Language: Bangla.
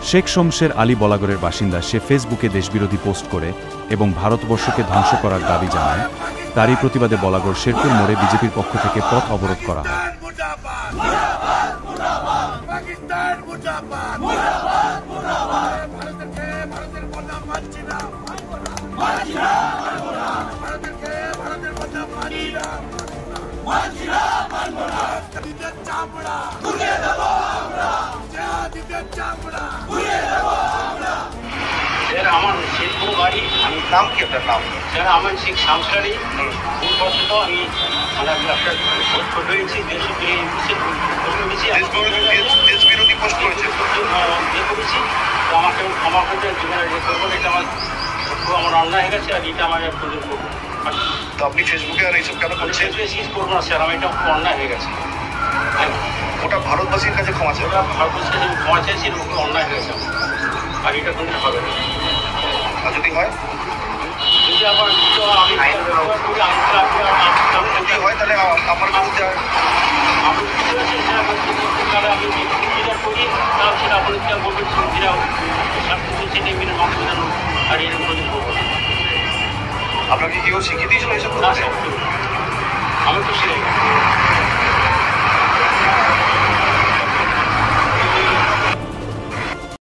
শেখ শমশের আলী বলাগড়ের বাসিন্দা। সে ফেসবুকে দেশবিরোধী পোস্ট করে এবং ভারতবর্ষকে ধ্বংস করার দাবি জানায়। তারই প্রতিবাদে বলাগড় শেরপুর মোড়ে বিজেপির পক্ষ থেকে পথ অবরোধ করা হয়। আমার শেরপুর বাড়ি। আমি নাম কি আপনার নাম? স্যার আমার শেখ শামসুল আলী। ভুলবশত আমি একটা পোস্ট করেছি, দেশবিরোধী পোস্ট করেছি করেছি। তো আমাকে ক্ষমা করতে জীবনে করবো, এটা আমার অন্যায় হয়ে গেছে। আর এটা আমার প্রয়োজন করবো। তো আপনি ফেসবুকে আর এইসব কেন করছেন? ফেসবুকে করবো না স্যার, আমার এটা অন্যায় হয়ে গেছে। ওটা ভারতবাসীর কাছে ক্ষমা চাই। ওটা ভারতবাসীর কাছে ক্ষমা চাইছি, এরকম অন্যায় হয়ে গেছে। আর এটা কোনদিন হবে না। আর যদি হয়, যদি আবার আমি যদি হয় তাহলে আমার বিরুদ্ধে আমি তাহলে আমি যেটা করি তাহলে সেটা আপনার বলবেন, যেটা সেটা মেনে মাথা মেলানো। আর এরকম করবো। আপনাকে কেউ শিখিয়ে দিয়েছিল এইসব?